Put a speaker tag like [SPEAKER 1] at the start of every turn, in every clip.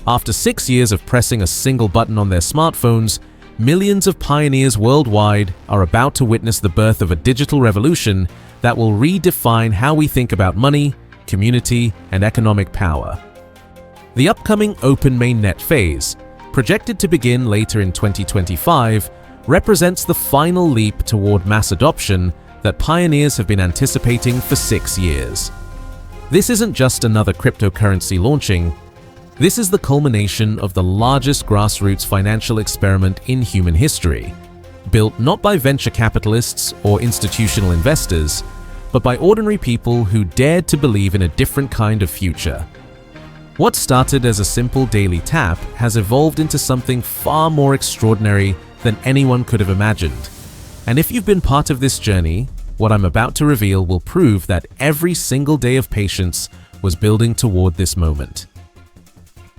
[SPEAKER 1] After 6 years of pressing a single button on their smartphones, millions of pioneers worldwide are about to witness the birth of a digital revolution that will redefine how we think about money, community, and economic power. The upcoming open mainnet phase, projected to begin later in 2025, represents the final leap toward mass adoption that pioneers have been anticipating for 6 years. This isn't just another cryptocurrency launching. This is the culmination of the largest grassroots financial experiment in human history, built not by venture capitalists or institutional investors, but by ordinary people who dared to believe in a different kind of future. What started as a simple daily tap has evolved into something far more extraordinary than anyone could have imagined. And if you've been part of this journey, what I'm about to reveal will prove that every single day of patience was building toward this moment.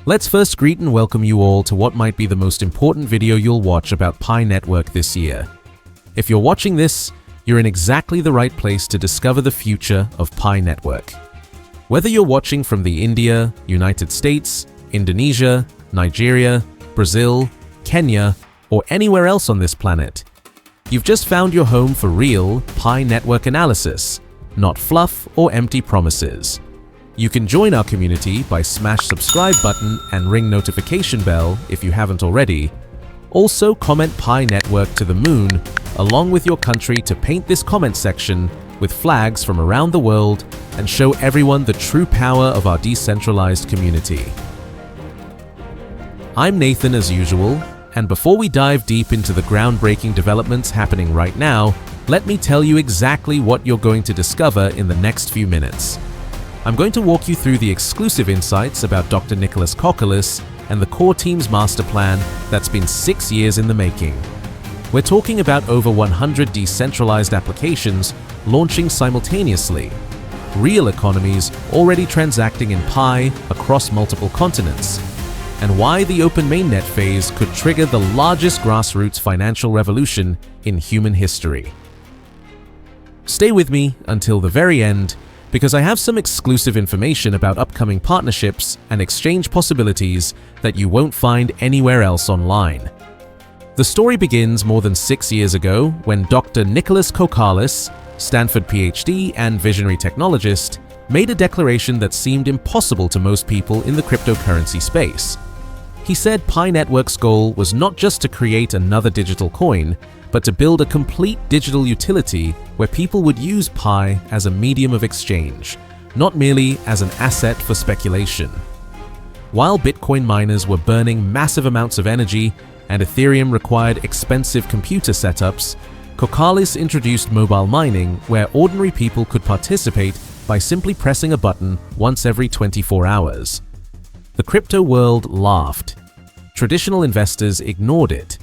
[SPEAKER 1] Let's first greet and welcome you all to what might be the most important video you'll watch about Pi Network this year. If you're watching this, you're in exactly the right place to discover the future of Pi Network. Whether you're watching from the India, United States, Indonesia, Nigeria, Brazil, Kenya, or anywhere else on this planet, you've just found your home for real Pi Network analysis, not fluff or empty promises. You can join our community by smash subscribe button and ring notification bell if you haven't already. Also comment Pi Network to the moon along with your country to paint this comment section with flags from around the world and show everyone the true power of our decentralized community. I'm Nathan as usual, and before we dive deep into the groundbreaking developments happening right now, let me tell you exactly what you're going to discover in the next few minutes. I'm going to walk you through the exclusive insights about Dr. Nicholas Kokkalis and the core team's master plan that's been 6 years in the making. We're talking about over 100 decentralized applications launching simultaneously, real economies already transacting in Pi across multiple continents, and why the open mainnet phase could trigger the largest grassroots financial revolution in human history. Stay with me until the very end, because I have some exclusive information about upcoming partnerships and exchange possibilities that you won't find anywhere else online. The story begins more than 6 years ago when Dr. Nicholas Kokkalis, Stanford PhD and visionary technologist, made a declaration that seemed impossible to most people in the cryptocurrency space. He said Pi Network's goal was not just to create another digital coin, but to build a complete digital utility where people would use Pi as a medium of exchange, not merely as an asset for speculation. While Bitcoin miners were burning massive amounts of energy and Ethereum required expensive computer setups, Kokkalis introduced mobile mining where ordinary people could participate by simply pressing a button once every 24 hours. The crypto world laughed. Traditional investors ignored it.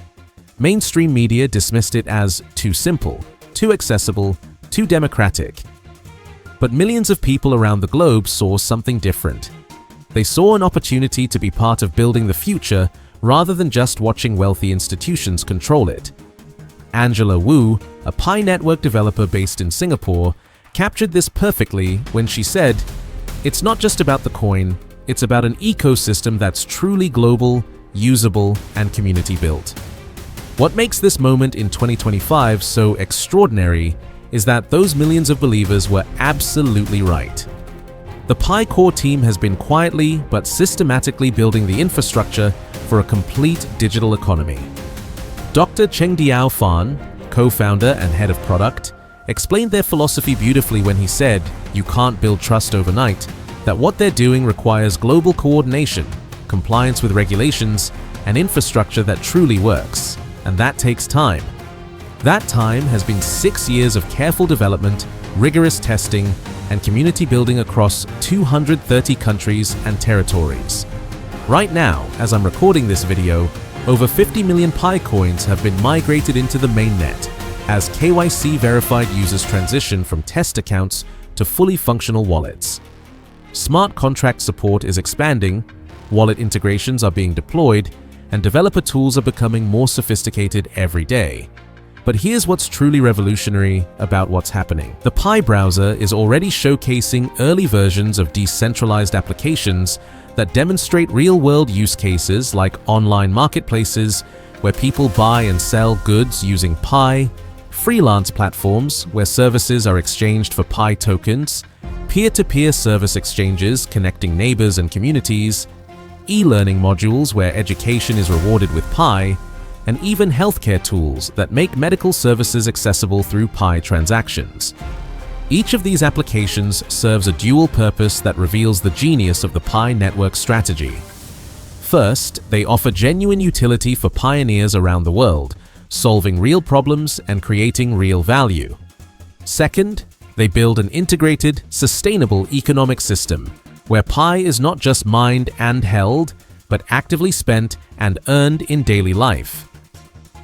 [SPEAKER 1] Mainstream media dismissed it as too simple, too accessible, too democratic. But millions of people around the globe saw something different. They saw an opportunity to be part of building the future rather than just watching wealthy institutions control it. Angela Wu, a Pi Network developer based in Singapore, captured this perfectly when she said, "It's not just about the coin, it's about an ecosystem that's truly global, usable, and community-built." What makes this moment in 2025 so extraordinary is that those millions of believers were absolutely right. The Pi core team has been quietly but systematically building the infrastructure for a complete digital economy. Dr. Chengdiao Fan, co-founder and head of product, explained their philosophy beautifully when he said, "You can't build trust overnight, that what they're doing requires global coordination, compliance with regulations, and infrastructure that truly works. And that takes time." That time has been 6 years of careful development, rigorous testing, and community building across 230 countries and territories. Right now, as I'm recording this video, over 50 million Pi coins have been migrated into the mainnet as KYC verified users transition from test accounts to fully functional wallets. Smart contract support is expanding, wallet integrations are being deployed, and developer tools are becoming more sophisticated every day. But here's what's truly revolutionary about what's happening. The Pi browser is already showcasing early versions of decentralized applications that demonstrate real-world use cases like online marketplaces where people buy and sell goods using Pi, freelance platforms where services are exchanged for Pi tokens, peer-to-peer service exchanges connecting neighbors and communities, e-learning modules where education is rewarded with Pi, and even healthcare tools that make medical services accessible through Pi transactions. Each of these applications serves a dual purpose that reveals the genius of the Pi network strategy. First, they offer genuine utility for pioneers around the world, solving real problems and creating real value. Second, they build an integrated, sustainable economic system where Pi is not just mined and held, but actively spent and earned in daily life.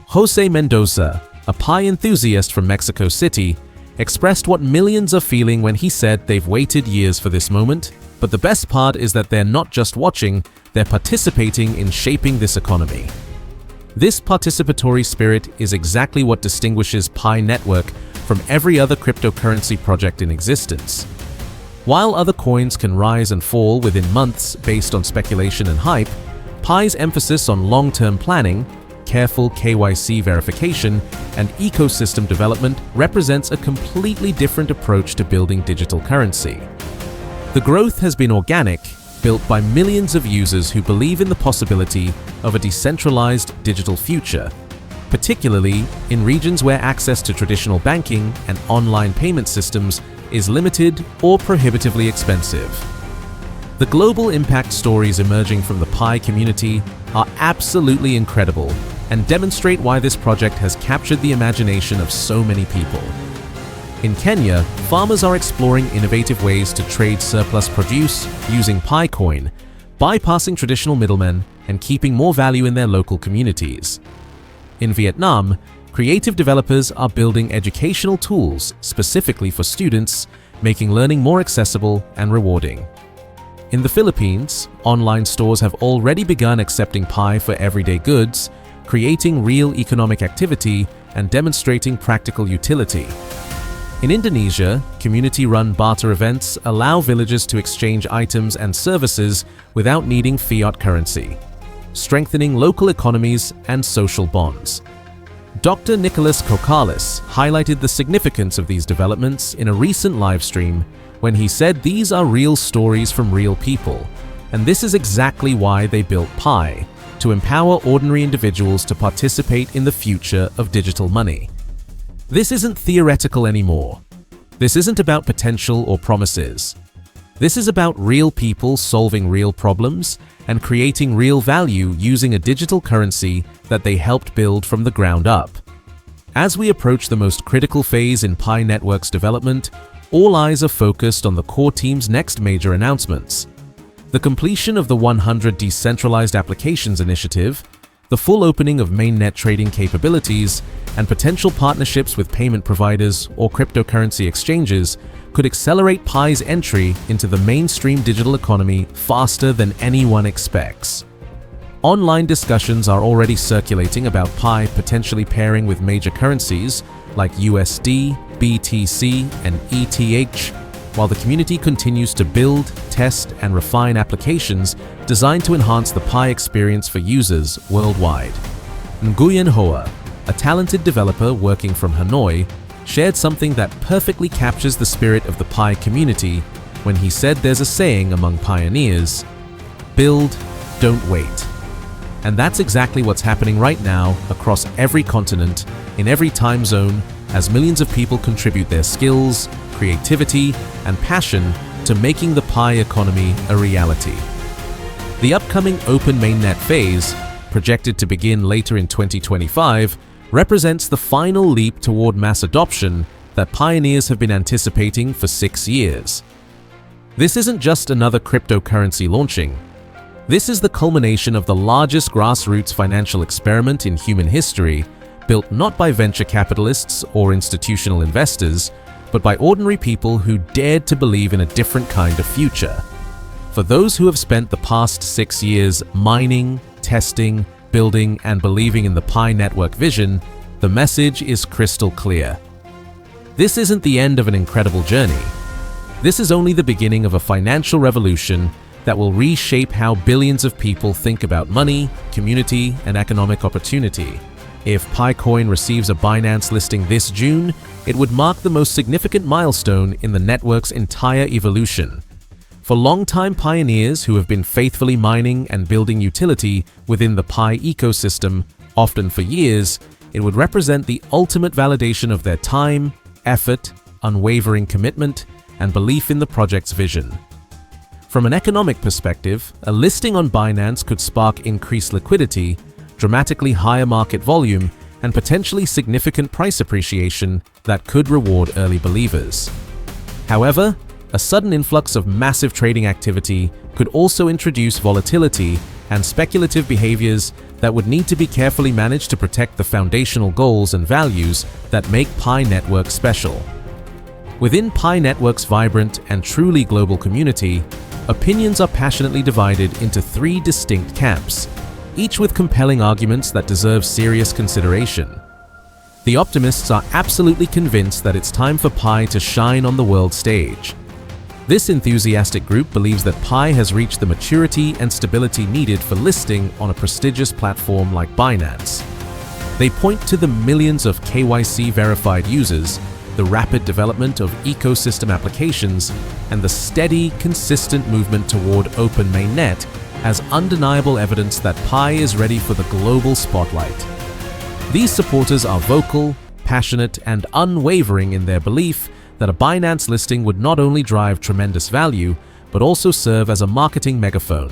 [SPEAKER 1] Jose Mendoza, a Pi enthusiast from Mexico City, expressed what millions are feeling when he said they've waited years for this moment, but the best part is that they're not just watching, they're participating in shaping this economy. This participatory spirit is exactly what distinguishes Pi Network from every other cryptocurrency project in existence. While other coins can rise and fall within months based on speculation and hype, Pi's emphasis on long-term planning, careful KYC verification, and ecosystem development represents a completely different approach to building digital currency. The growth has been organic, built by millions of users who believe in the possibility of a decentralized digital future, particularly in regions where access to traditional banking and online payment systems is limited or prohibitively expensive. The global impact stories emerging from the Pi community are absolutely incredible and demonstrate why this project has captured the imagination of so many people. In Kenya, farmers are exploring innovative ways to trade surplus produce using Pi coin, bypassing traditional middlemen and keeping more value in their local communities. In Vietnam, creative developers are building educational tools specifically for students, making learning more accessible and rewarding. In the Philippines, online stores have already begun accepting Pi for everyday goods, creating real economic activity and demonstrating practical utility. In Indonesia, community-run barter events allow villagers to exchange items and services without needing fiat currency, strengthening local economies and social bonds. Dr. Nicholas Kokalis highlighted the significance of these developments in a recent livestream when he said these are real stories from real people, and this is exactly why they built Pi, to empower ordinary individuals to participate in the future of digital money. This isn't theoretical anymore. This isn't about potential or promises. This is about real people solving real problems and creating real value using a digital currency that they helped build from the ground up. As we approach the most critical phase in Pi Network's development, all eyes are focused on the core team's next major announcements. The completion of the 100 Decentralized Applications Initiative, the full opening of mainnet trading capabilities, and potential partnerships with payment providers or cryptocurrency exchanges could accelerate Pi's entry into the mainstream digital economy faster than anyone expects. Online discussions are already circulating about Pi potentially pairing with major currencies like USD, BTC, and ETH, while the community continues to build, test, and refine applications designed to enhance the Pi experience for users worldwide. Nguyen Hoa, a talented developer working from Hanoi, shared something that perfectly captures the spirit of the Pi community when he said there's a saying among pioneers, "Build, don't wait." And that's exactly what's happening right now across every continent, in every time zone, as millions of people contribute their skills, creativity, and passion to making the Pi economy a reality. The upcoming open mainnet phase, projected to begin later in 2025, represents the final leap toward mass adoption that pioneers have been anticipating for 6 years. This isn't just another cryptocurrency launching. This is the culmination of the largest grassroots financial experiment in human history, built not by venture capitalists or institutional investors, but by ordinary people who dared to believe in a different kind of future. For those who have spent the past 6 years mining, testing, building, and believing in the Pi Network vision, the message is crystal clear. This isn't the end of an incredible journey. This is only the beginning of a financial revolution that will reshape how billions of people think about money, community, and economic opportunity. If PiCoin receives a Binance listing this June, it would mark the most significant milestone in the network's entire evolution. For longtime pioneers who have been faithfully mining and building utility within the Pi ecosystem, often for years, it would represent the ultimate validation of their time, effort, unwavering commitment, and belief in the project's vision. From an economic perspective, a listing on Binance could spark increased liquidity, dramatically higher market volume, and potentially significant price appreciation that could reward early believers. However, a sudden influx of massive trading activity could also introduce volatility and speculative behaviors that would need to be carefully managed to protect the foundational goals and values that make Pi Network special. Within Pi Network's vibrant and truly global community, opinions are passionately divided into three distinct camps, each with compelling arguments that deserve serious consideration. The optimists are absolutely convinced that it's time for Pi to shine on the world stage. This enthusiastic group believes that Pi has reached the maturity and stability needed for listing on a prestigious platform like Binance. They point to the millions of KYC-verified users, the rapid development of ecosystem applications, and the steady, consistent movement toward open mainnet as undeniable evidence that Pi is ready for the global spotlight. These supporters are vocal, passionate, and unwavering in their belief that a Binance listing would not only drive tremendous value, but also serve as a marketing megaphone,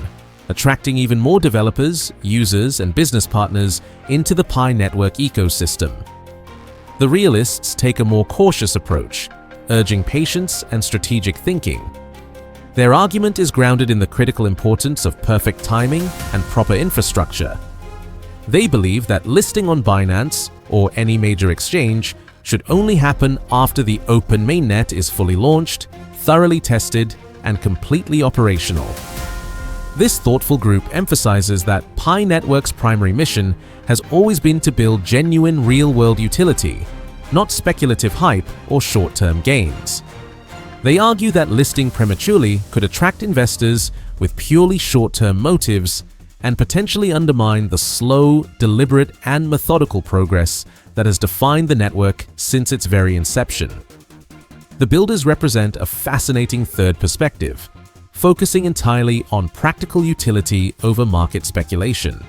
[SPEAKER 1] attracting even more developers, users, and business partners into the Pi Network ecosystem. The realists take a more cautious approach, urging patience and strategic thinking. Their argument is grounded in the critical importance of perfect timing and proper infrastructure. They believe that listing on Binance, or any major exchange, should only happen after the open mainnet is fully launched, thoroughly tested, and completely operational. This thoughtful group emphasizes that Pi Network's primary mission has always been to build genuine real-world utility, not speculative hype or short-term gains. They argue that listing prematurely could attract investors with purely short-term motives and potentially undermine the slow, deliberate, and methodical progress that has defined the network since its very inception. The builders represent a fascinating third perspective, focusing entirely on practical utility over market speculation.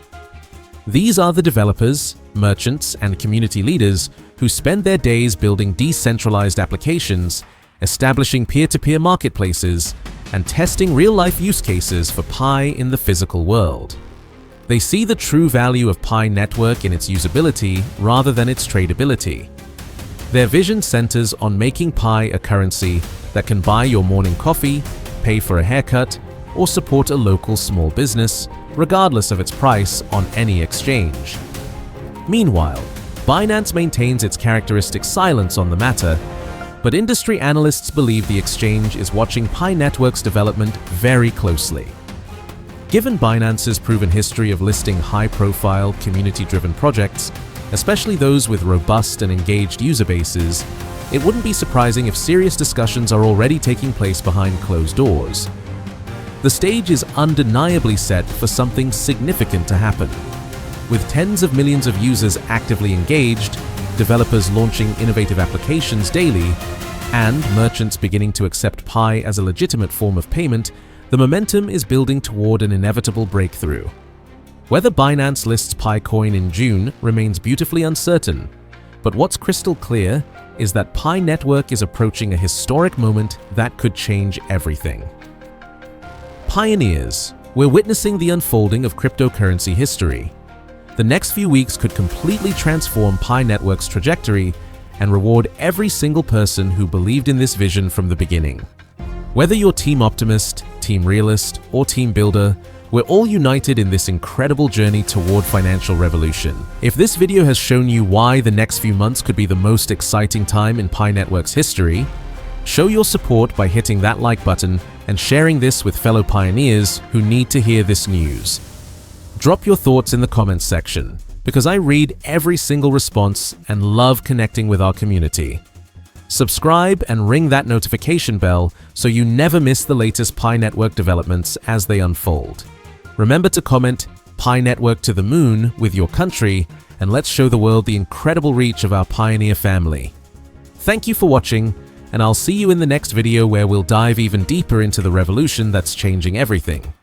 [SPEAKER 1] These are the developers, merchants, and community leaders who spend their days building decentralized applications, establishing peer-to-peer marketplaces, and testing real-life use cases for Pi in the physical world. They see the true value of Pi Network in its usability rather than its tradability. Their vision centers on making Pi a currency that can buy your morning coffee, pay for a haircut, or support a local small business, regardless of its price on any exchange. Meanwhile, Binance maintains its characteristic silence on the matter, but industry analysts believe the exchange is watching Pi Network's development very closely. Given Binance's proven history of listing high-profile, community-driven projects, especially those with robust and engaged user bases, it wouldn't be surprising if serious discussions are already taking place behind closed doors. The stage is undeniably set for something significant to happen. With tens of millions of users actively engaged, developers launching innovative applications daily, and merchants beginning to accept Pi as a legitimate form of payment, the momentum is building toward an inevitable breakthrough. Whether Binance lists PiCoin in June remains beautifully uncertain, but what's crystal clear is that Pi Network is approaching a historic moment that could change everything. Pioneers, we're witnessing the unfolding of cryptocurrency history. The next few weeks could completely transform Pi Network's trajectory and reward every single person who believed in this vision from the beginning. Whether you're Team Optimist, Team Realist, or Team Builder, we're all united in this incredible journey toward financial revolution. If this video has shown you why the next few months could be the most exciting time in Pi Network's history, show your support by hitting that like button and sharing this with fellow pioneers who need to hear this news. Drop your thoughts in the comments section, because I read every single response and love connecting with our community. Subscribe and ring that notification bell so you never miss the latest Pi Network developments as they unfold. Remember to comment Pi Network to the moon with your country, and let's show the world the incredible reach of our Pioneer family. Thank you for watching, and I'll see you in the next video where we'll dive even deeper into the revolution that's changing everything.